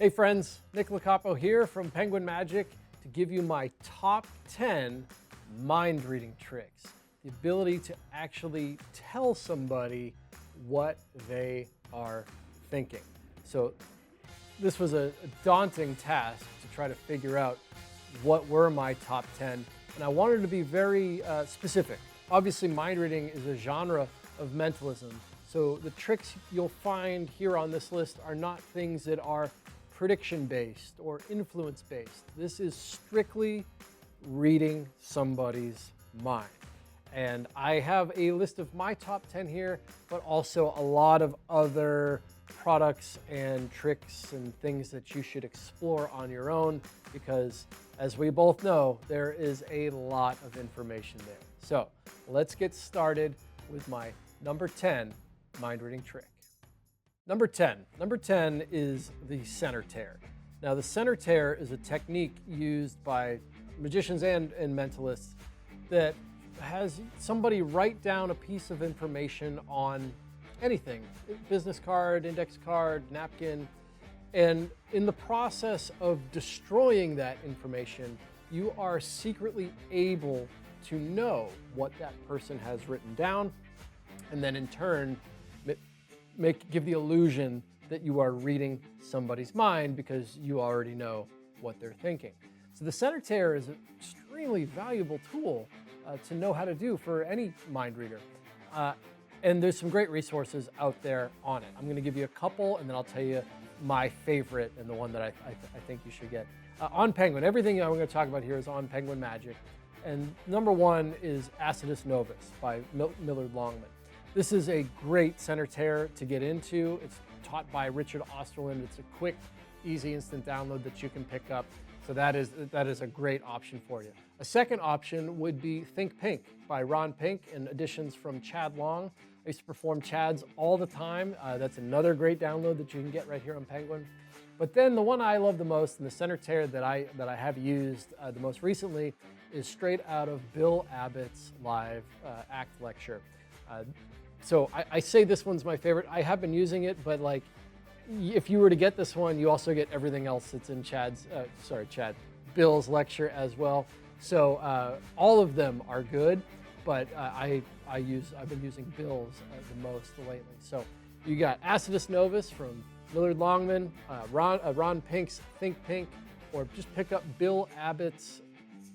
Hey friends, Nick Locapo here from Penguin Magic to give you my top 10 mind reading tricks. The ability to actually tell somebody what they are thinking. So this was a daunting task to try to figure out what were my top 10, and I wanted to be very specific. Obviously, mind reading is a genre of mentalism, so the tricks you'll find here on this list are not things that are prediction-based or influence-based. This is strictly reading somebody's mind. And I have a list of my top 10 here, but also a lot of other products and tricks and things that you should explore on your own, because as we both know, there is a lot of information there. So let's get started with my number 10 mind reading trick. Number 10 is the center tear. Now the center tear is a technique used by magicians and mentalists that has somebody write down a piece of information on anything, business card, index card, napkin, and in the process of destroying that information, you are secretly able to know what that person has written down, and then in turn, give the illusion that you are reading somebody's mind because you already know what they're thinking. So the center tear is an extremely valuable tool to know how to do for any mind reader. And there's some great resources out there on it. I'm gonna give you a couple and then I'll tell you my favorite and the one that I think you should get. On Penguin, everything I'm gonna talk about here is on Penguin Magic. And number one is Acidus Novus by Millard Longman. This is a great center tear to get into. It's taught by Richard Osterlind. It's a quick, easy, instant download that you can pick up. So that is a great option for you. A second option would be Think Pink by Ron Pink and additions from Chad Long. I used to perform Chads all the time. That's another great download that you can get right here on Penguin. But then the one I love the most and the center tear that I have used the most recently is straight out of Bill Abbott's live act lecture. So I say this one's my favorite. I have been using it, but like, if you were to get this one, you also get everything else that's in Bill's lecture as well. So all of them are good, but I've been using Bill's the most lately. So you got Acidus Novus from Millard Longman, Ron Pink's Think Pink, or just pick up Bill Abbott's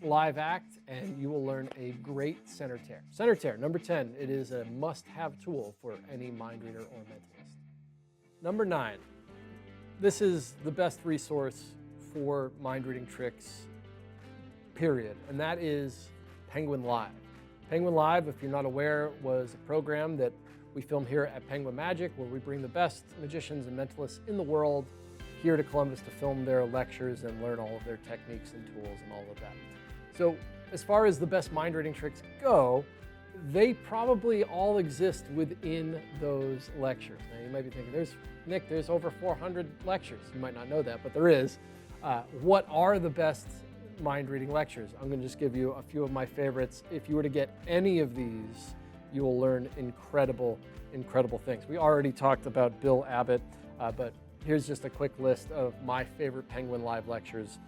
live act and you will learn a great center tear. Center tear, number 10, it is a must-have tool for any mind reader or mentalist. Number 9, this is the best resource for mind reading tricks, period, and that is Penguin Live. Penguin Live, if you're not aware, was a program that we film here at Penguin Magic where we bring the best magicians and mentalists in the world here to Columbus to film their lectures and learn all of their techniques and tools and all of that. So as far as the best mind reading tricks go, they probably all exist within those lectures. Now you might be thinking, Nick, there's over 400 lectures. You might not know that, but there is. What are the best mind reading lectures? I'm gonna just give you a few of my favorites. If you were to get any of these, you will learn incredible things. We already talked about Bill Abbott, but here's just a quick list of my favorite Penguin Live lectures.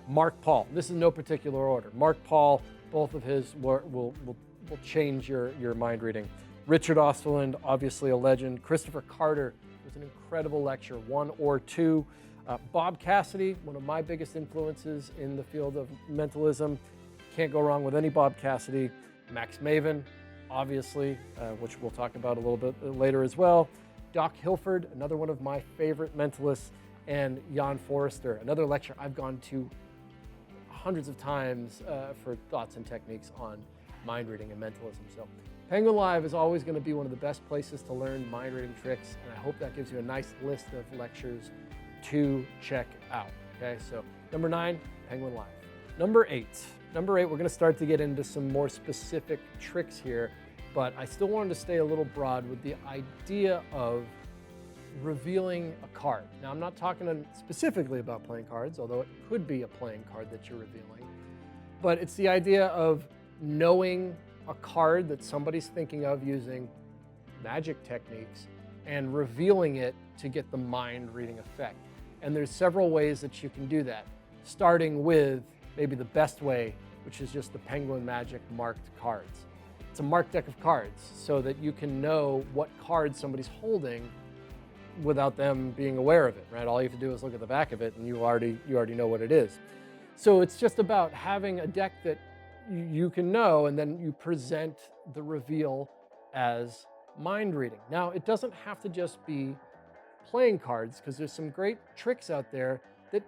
Marc Paul, this is in no particular order. Marc Paul, both of his will change your mind reading. Richard Osterlind, obviously a legend. Christopher Carter was an incredible lecture, 1 or 2. Bob Cassidy, one of my biggest influences in the field of mentalism. Can't go wrong with any Bob Cassidy. Max Maven, obviously, which we'll talk about a little bit later as well. Docc Hilford, another one of my favorite mentalists, and Juan Forster, another lecture I've gone to hundreds of times for thoughts and techniques on mind reading and mentalism. So Penguin Live is always going to be one of the best places to learn mind reading tricks, and I hope that gives you a nice list of lectures to check out. Okay, so number 9, Penguin Live. Number 8, we're going to start to get into some more specific tricks here, but I still wanted to stay a little broad with the idea of revealing a card. Now, I'm not talking specifically about playing cards, although it could be a playing card that you're revealing, but it's the idea of knowing a card that somebody's thinking of using magic techniques and revealing it to get the mind reading effect. And there's several ways that you can do that, starting with maybe the best way, which is just the Penguin Magic marked cards. It's a marked deck of cards so that you can know what card somebody's holding without them being aware of it, right? All you have to do is look at the back of it and you already know what it is. So it's just about having a deck that you can know, and then you present the reveal as mind reading. Now, it doesn't have to just be playing cards, because there's some great tricks out there that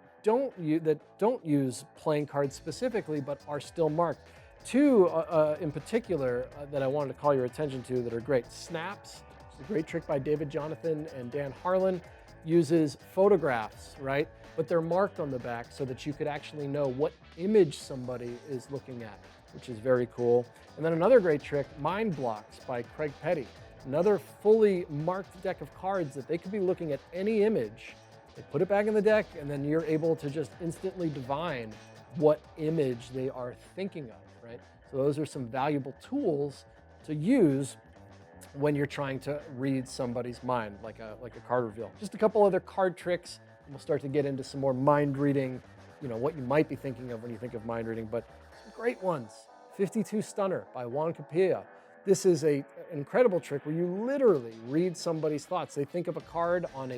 don't use playing cards specifically, but are still marked. Two in particular that I wanted to call your attention to that are great. Snaps, which is a great trick by David Jonathan and Dan Harlan, uses photographs, right? But they're marked on the back so that you could actually know what image somebody is looking at, which is very cool. And then another great trick, MindBlox by Craig Petty. Another fully marked deck of cards that they could be looking at any image. They put it back in the deck, and then you're able to just instantly divine what image they are thinking of, right? So those are some valuable tools to use when you're trying to read somebody's mind, like a card reveal. Just a couple other card tricks, and we'll start to get into some more mind reading, what you might be thinking of when you think of mind reading, but some great ones. 52 Stunner by Juan Capilla. This is an incredible trick where you literally read somebody's thoughts. They think of a card on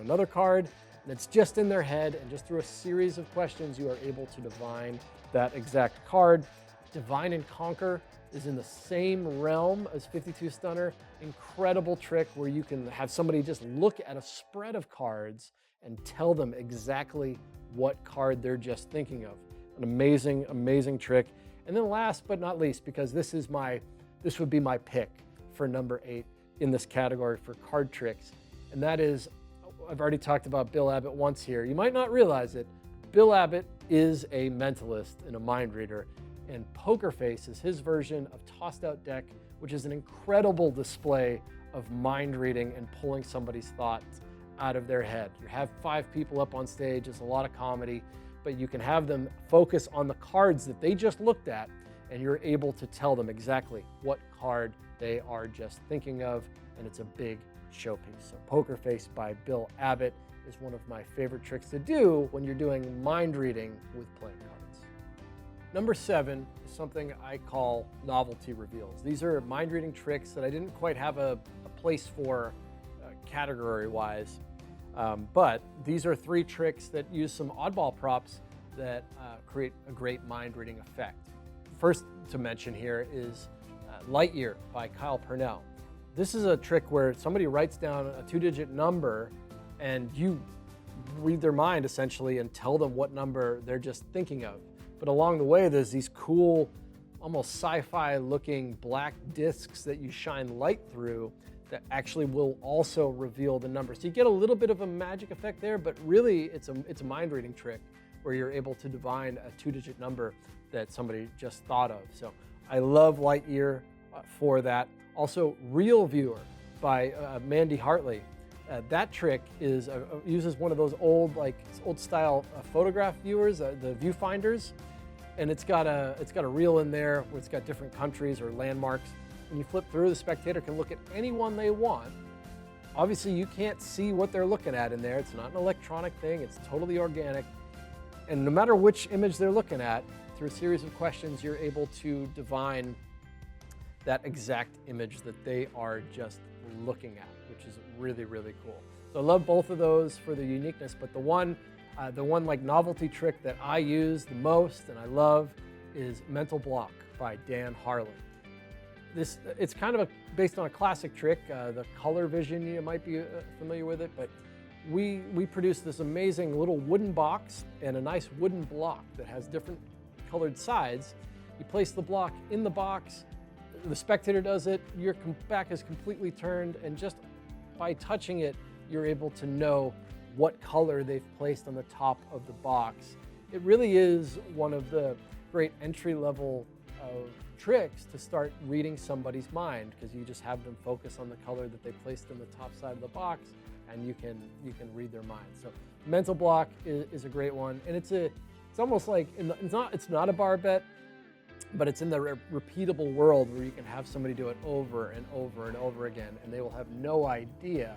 another card, and it's just in their head, and just through a series of questions, you are able to divine that exact card. Divine and Conquer is in the same realm as 52 Stunner. Incredible trick where you can have somebody just look at a spread of cards and tell them exactly what card they're just thinking of. An amazing, amazing trick. And then last but not least, because this would be my pick for number 8 in this category for card tricks. And that is, I've already talked about Bill Abbott once here. You might not realize it. Bill Abbott is a mentalist and a mind reader. And Poker Face is his version of Tossed Out Deck, which is an incredible display of mind reading and pulling somebody's thoughts out of their head. You have 5 people up on stage. It's a lot of comedy, but you can have them focus on the cards that they just looked at, and you're able to tell them exactly what card they are just thinking of, and it's a big showpiece. So Poker Face by Bill Abbott is one of my favorite tricks to do when you're doing mind reading with playing cards. Number 7 is something I call novelty reveals. These are mind reading tricks that I didn't quite have a place for category-wise, but these are 3 tricks that use some oddball props that create a great mind reading effect. First to mention here is Light Year by Kyle Purnell. This is a trick where somebody writes down a 2-digit number and you read their mind essentially and tell them what number they're just thinking of. But along the way, there's these cool, almost sci-fi looking black discs that you shine light through that actually will also reveal the number. So you get a little bit of a magic effect there, but really it's a mind reading trick where you're able to divine a 2-digit number that somebody just thought of. So I love Light Year for that. Also, Real Viewer by Mandy Hartley. That trick uses one of those old style photograph viewers, the viewfinders, and it's got a reel in there where it's got different countries or landmarks. When you flip through, the spectator can look at any one they want. Obviously, you can't see what they're looking at in there. It's not an electronic thing. It's totally organic. And no matter which image they're looking at, through a series of questions, you're able to divine that exact image that they are just looking at, which is really, really cool. So I love both of those for the uniqueness, but the one like novelty trick that I use the most and I love is Mental Block by Dan Harlan. It's kind of based on a classic trick, the color vision, you might be familiar with it, but we produced this amazing little wooden box and a nice wooden block that has different colored sides. You place the block in the box, the spectator does it, your back is completely turned, and just by touching it, you're able to know what color they've placed on the top of the box. It really is one of the great entry level tricks to start reading somebody's mind, because you just have them focus on the color that they placed in the top side of the box, and you can read their mind. So Mental Block is a great one, and it's almost like it's not a bar bet, but it's in the repeatable world where you can have somebody do it over and over and over again, and they will have no idea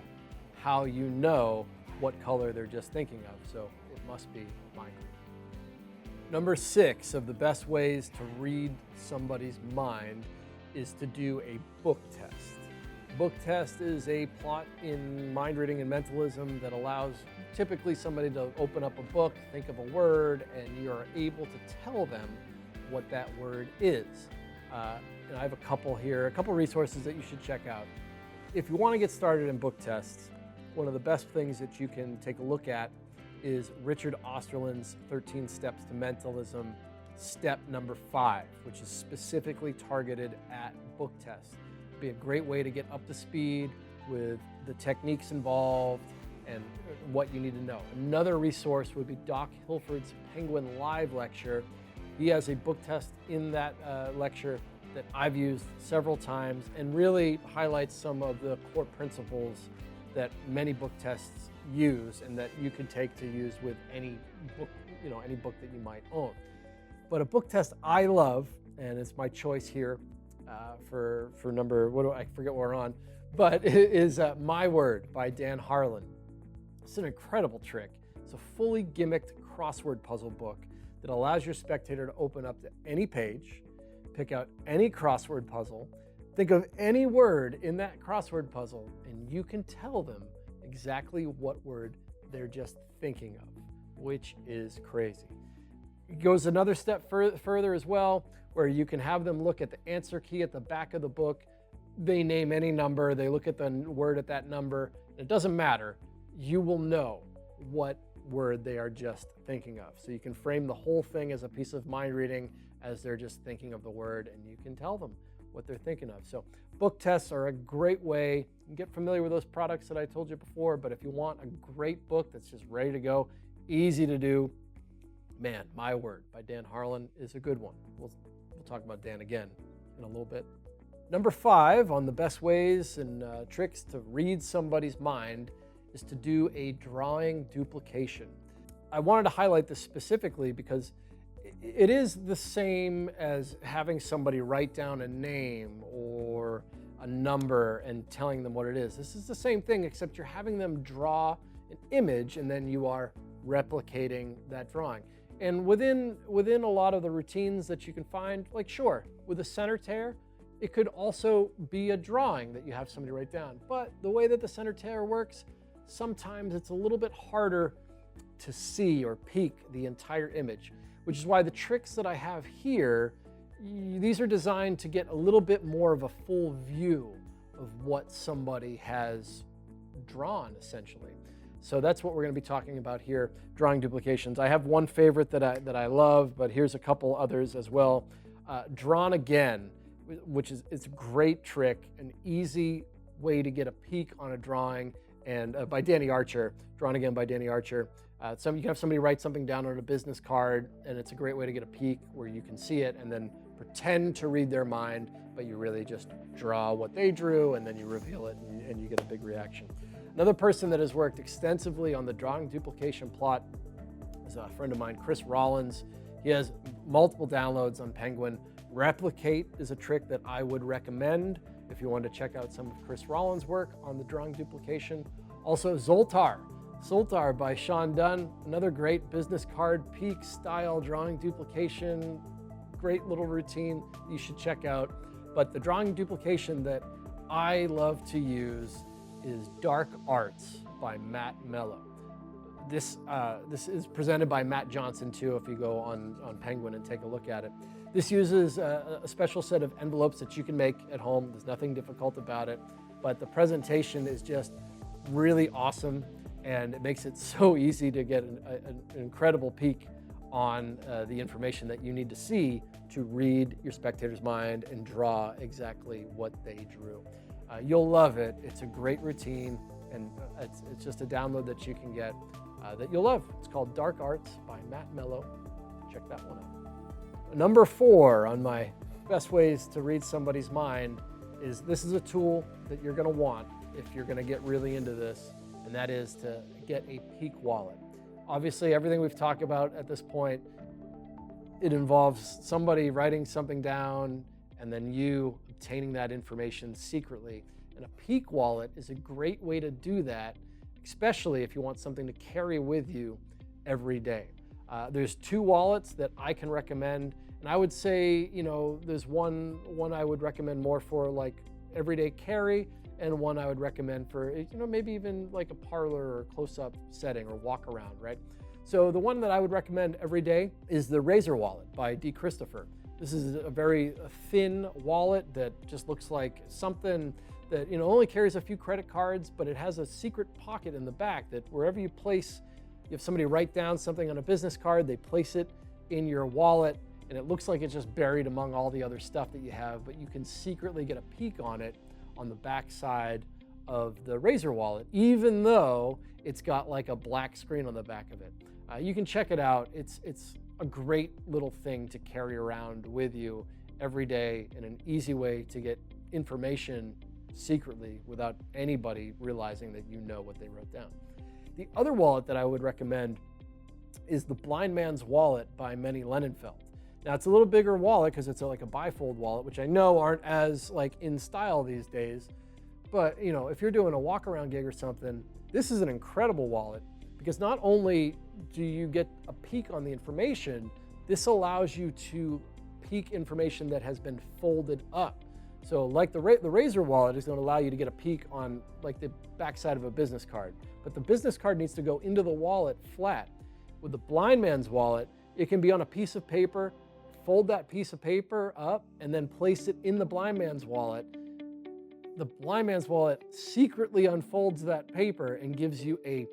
how you know what color they're just thinking of. So it must be mind reading. Number 6 of the best ways to read somebody's mind is to do a book test. Book test is a plot in mind reading and mentalism that allows typically somebody to open up a book, think of a word, and you are able to tell them what that word is. And I have a couple here, a couple resources that you should check out. If you want to get started in book tests, one of the best things that you can take a look at is Richard Osterlind's 13 Steps to Mentalism, step number 5, which is specifically targeted at book tests. It'd be a great way to get up to speed with the techniques involved and what you need to know. Another resource would be Docc Hilford's Penguin Live lecture. He has a book test in that lecture that I've used several times and really highlights some of the core principles that many book tests use and that you can take to use with any book, any book that you might own. But a book test I love, and it's my choice here for number, I forget what we're on, but it is My Word by Dan Harlan. It's an incredible trick. It's a fully gimmicked crossword puzzle book that allows your spectator to open up to any page, pick out any crossword puzzle, think of any word in that crossword puzzle, and you can tell them exactly what word they're just thinking of, which is crazy. It goes another step further as well, where you can have them look at the answer key at the back of the book. They name any number, they look at the word at that number. It doesn't matter. You will know what word they are just thinking of. So you can frame the whole thing as a piece of mind reading as they're just thinking of the word, and you can tell them what they're thinking of. So book tests are a great way. You can get familiar with those products that I told you before, but if you want a great book that's just ready to go, easy to do, man, My Word by Dan Harlan is a good one. We'll talk about Dan again in a little bit. Number 5 on the best ways and tricks to read somebody's mind is to do a drawing duplication. I wanted to highlight this specifically because it is the same as having somebody write down a name or a number and telling them what it is. This is the same thing, except you're having them draw an image and then you are replicating that drawing. And within a lot of the routines that you can find, like sure, with a center tear, it could also be a drawing that you have somebody write down. But the way that the center tear works, sometimes it's a little bit harder to see or peek the entire image, which is why the tricks that I have here, these are designed to get a little bit more of a full view of what somebody has drawn, essentially. So that's what we're going to be talking about here, drawing duplications. I have one favorite that I love, but here's a couple others as well. Drawn Again, which is it's a great trick, an easy way to get a peek on a drawing, and by Danny Archer, Drawn Again by Danny Archer. You can have somebody write something down on a business card, and it's a great way to get a peek where you can see it and then pretend to read their mind, but you really just draw what they drew and then you reveal it and you get a big reaction. Another person that has worked extensively on the drawing duplication plot is a friend of mine, Chris Rollins. He has multiple downloads on Penguin. Replicate is a trick that I would recommend if you want to check out some of Chris Rollins' work on the drawing duplication. Also, Zoltar by Sean Dunn, another great business card peek style drawing duplication, great little routine you should check out. But the drawing duplication that I love to use is Dark Arts by Matt Mello. This is presented by Matt Johnson too, if you go on Penguin and take a look at it. This uses a special set of envelopes that you can make at home. There's nothing difficult about it, but the presentation is just really awesome, and it makes it so easy to get an incredible peek on the information that you need to see to read your spectator's mind and draw exactly what they drew. You'll love it. It's a great routine, and it's just a download that you can get that you'll love. It's called Dark Arts by Matt Mello. Check that one out. Number 4 on my best ways to read somebody's mind is this is a tool that you're going to want if you're going to get really into this, and that is to get a peak wallet. Obviously, everything we've talked about at this point, it involves somebody writing something down and then you obtaining that information secretly. And a peak wallet is a great way to do that especially if you want something to carry with you every day. There's 2 wallets that I can recommend, and I would say, there's one I would recommend more for like everyday carry, and one I would recommend for, maybe even like a parlor or close-up setting or walk around, right? So the one that I would recommend every day is the Razor wallet by D. Christopher. This is a very thin wallet that just looks like something that only carries a few credit cards, but it has a secret pocket in the back that wherever you have somebody write down something on a business card, they place it in your wallet, and it looks like it's just buried among all the other stuff that you have, but you can secretly get a peek on it on the back side of the Razor wallet, even though it's got like a black screen on the back of it. You can check it out. It's a great little thing to carry around with you every day, and an easy way to get information secretly without anybody realizing that you know what they wrote down. The other wallet that I would recommend is the Blind Man's Wallet by Mandy Lenenfeld. Now it's a little bigger wallet because it's like a bifold wallet, which I know aren't as like in style these days. But if you're doing a walk around gig or something, this is an incredible wallet because not only do you get a peek on the information, this allows you to peek information that has been folded up. So like the Razor wallet is going to allow you to get a peek on like the backside of a business card, but the business card needs to go into the wallet flat. With the Blind Man's Wallet, it can be on a piece of paper, fold that piece of paper up, and then place it in the Blind Man's Wallet. The Blind Man's Wallet secretly unfolds that paper and gives you a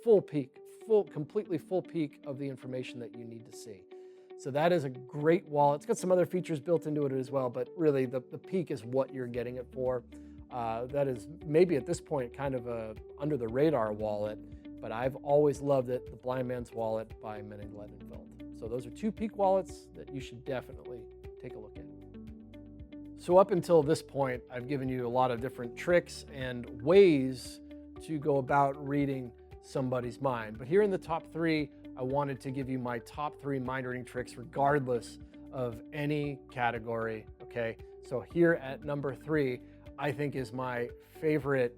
full peek, completely full peek of the information that you need to see. So that is a great wallet. It's got some other features built into it as well, but really the peek is what you're getting it for. That is maybe at this point kind of a under the radar wallet, but I've always loved it, the Blind Man's Wallet by Mandy Lenenfeld. So those are 2 peek wallets that you should definitely take a look at. So up until this point, I've given you a lot of different tricks and ways to go about reading somebody's mind. But here in the top 3, I wanted to give you my top 3 mind reading tricks regardless of any category, okay? So here at number 3, I think is my favorite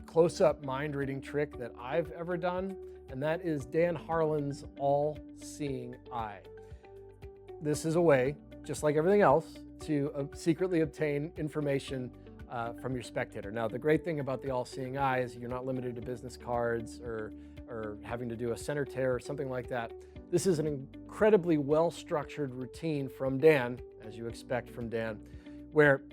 close-up mind reading trick that I've ever done, and that is Dan Harlan's all-seeing eye. This is a way, just like everything else, to secretly obtain information from your spectator. Now, the great thing about the all-seeing eye is you're not limited to business cards or having to do a center tear or something like that. This is an incredibly well-structured routine from Dan, as you expect from Dan, where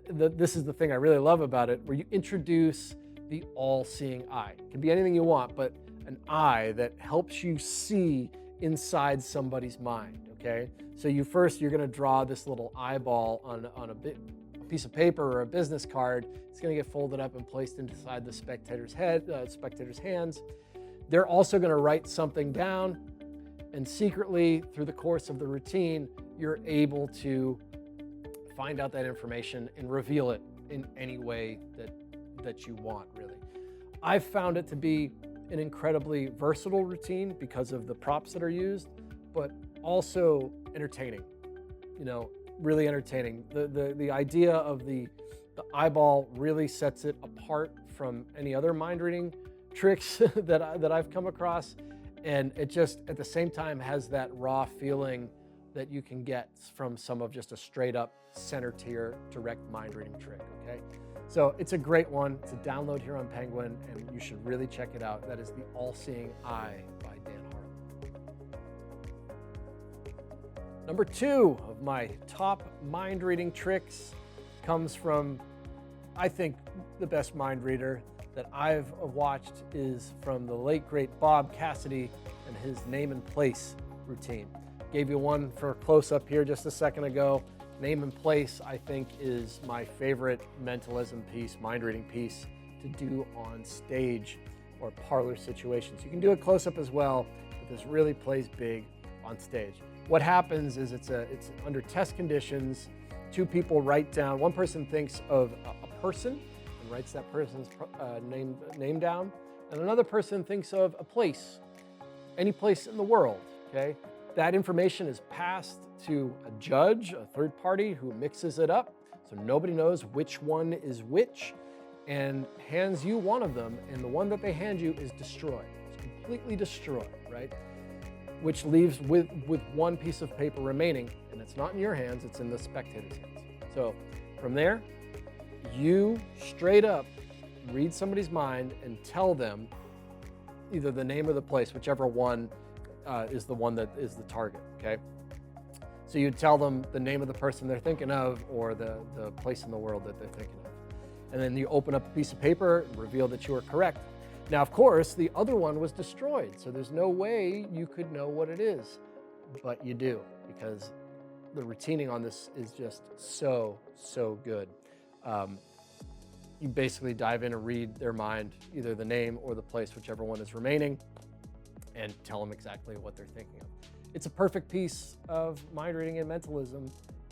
this is the thing I really love about it, where you introduce the all-seeing eye. It can be anything you want, but an eye that helps you see inside somebody's mind, okay? So you're gonna draw this little eyeball on a piece of paper or a business card. It's gonna get folded up and placed inside the spectator's hands. They're also gonna write something down, and secretly, through the course of the routine, you're able to find out that information and reveal it in any way that you want, really. I've found it to be an incredibly versatile routine because of the props that are used, but also entertaining, really entertaining. The idea of the eyeball really sets it apart from any other mind reading tricks that I've come across, and it just at the same time has that raw feeling that you can get from some of just a straight up center tier direct mind reading trick, okay? So it's a great one to download here on Penguin, and you should really check it out. That is the All-Seeing Eye by Dan Harlan. Number 2 of my top mind reading tricks comes from, I think, the best mind reader that I've watched is from the late great Bob Cassidy and his name and place routine. Gave you one for a close-up here just a second ago. Name and place, I think, is my favorite mentalism piece, mind reading piece to do on stage or parlor situations. You can do it close-up as well, but this really plays big on stage. What happens is it's under test conditions. 2 people write down, one person thinks of a person and writes that person's name down, and another person thinks of a place, any place in the world, okay? That information is passed to a judge, a third party, who mixes it up, so nobody knows which one is which. and hands you one of them, and the one that they hand you is destroyed. It's completely destroyed, right? Which leaves with one piece of paper remaining, and it's not in your hands, it's in the spectator's hands. So from there, you straight up read somebody's mind and tell them either the name or the place, whichever one is the one that is the target, okay? So you tell them the name of the person they're thinking of or the place in the world that they're thinking of. And then you open up a piece of paper and reveal that you are correct. Now, of course, the other one was destroyed, so there's no way you could know what it is, but you do, because the routing on this is just so good. You basically dive in and read their mind, either the name or the place, whichever one is remaining, and tell them exactly what they're thinking of. It's a perfect piece of mind reading and mentalism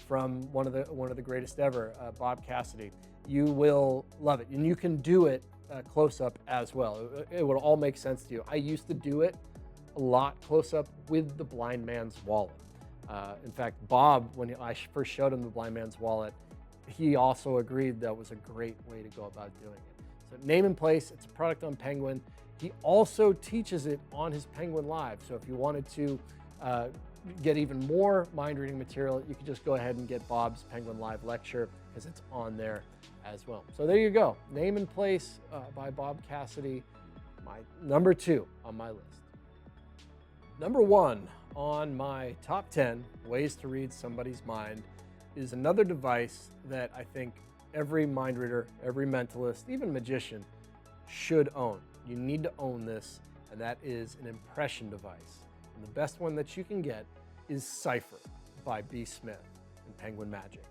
from one of the greatest ever, Bob Cassidy. You will love it, and you can do it close up as well. It would all make sense to you. I used to do it a lot close up with the blind man's wallet. In fact, Bob, when I first showed him the blind man's wallet, he also agreed that was a great way to go about doing it. So name and place, it's a product on Penguin. He also teaches it on his Penguin Live. So if you wanted to get even more mind reading material, you could just go ahead and get Bob's Penguin Live lecture, because it's on there as well. So there you go. Name and Place by Bob Cassidy, my number 2 on my list. Number 1 on my top 10 ways to read somebody's mind is another device that I think every mind reader, every mentalist, even magician should own. You need to own this, and that is an impression device. And the best one that you can get is Psypher by B. Smith in Penguin Magic.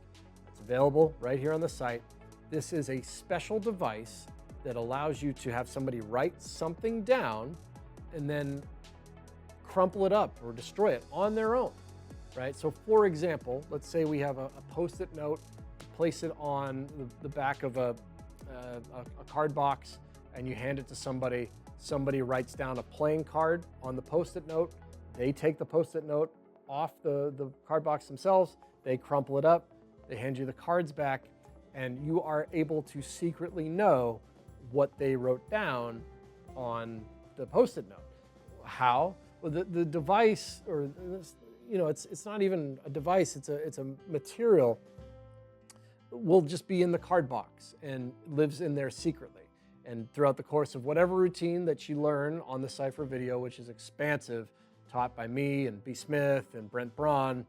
It's available right here on the site. This is a special device that allows you to have somebody write something down and then crumple it up or destroy it on their own, right? So for example, let's say we have a Post-it note, place it on the back of a card box, and you hand it to somebody. Somebody writes down a playing card on the Post-it note. They take the Post-it note off the card box themselves, they crumple it up, they hand you the cards back, and you are able to secretly know what they wrote down on the Post-it note. How? Well, the device, or it's not even a device, it's a material, will just be in the card box and lives in there secretly. And throughout the course of whatever routine that you learn on the Psypher video, which is expansive, taught by me and B. Smith and Brent Braun,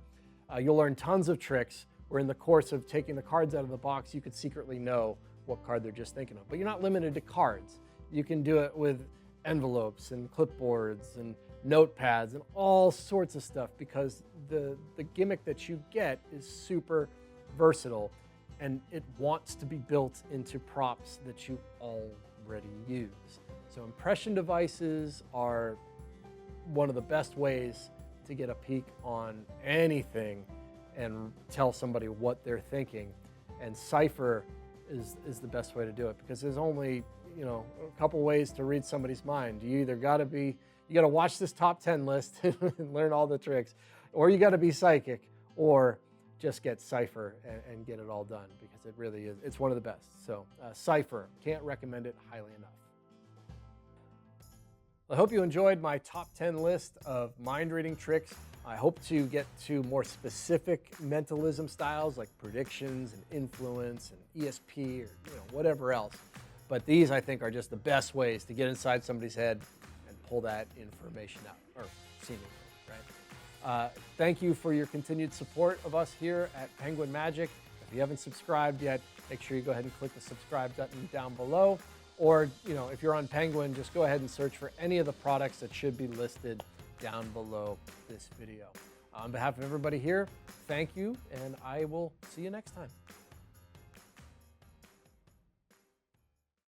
you'll learn tons of tricks where in the course of taking the cards out of the box, you could secretly know what card they're just thinking of. But you're not limited to cards. You can do it with envelopes and clipboards and notepads and all sorts of stuff, because the gimmick that you get is super versatile, and it wants to be built into props that you already use. So impression devices are one of the best ways to get a peek on anything and tell somebody what they're thinking. And Psypher is the best way to do it, because there's only a couple ways to read somebody's mind. You either got to watch this top 10 list and learn all the tricks, or you got to be psychic, or just get Psypher and get it all done, because it really is, it's one of the best. So Psypher, can't recommend it highly enough. I hope you enjoyed my top 10 list of mind reading tricks. I hope to get to more specific mentalism styles like predictions and influence and ESP or whatever else. But these, I think, are just the best ways to get inside somebody's head and pull that information out, or seemingly, right? Thank you for your continued support of us here at Penguin Magic. If you haven't subscribed yet, make sure you go ahead and click the subscribe button down below. Or, if you're on Penguin, just go ahead and search for any of the products that should be listed down below this video. On behalf of everybody here, thank you, and I will see you next time.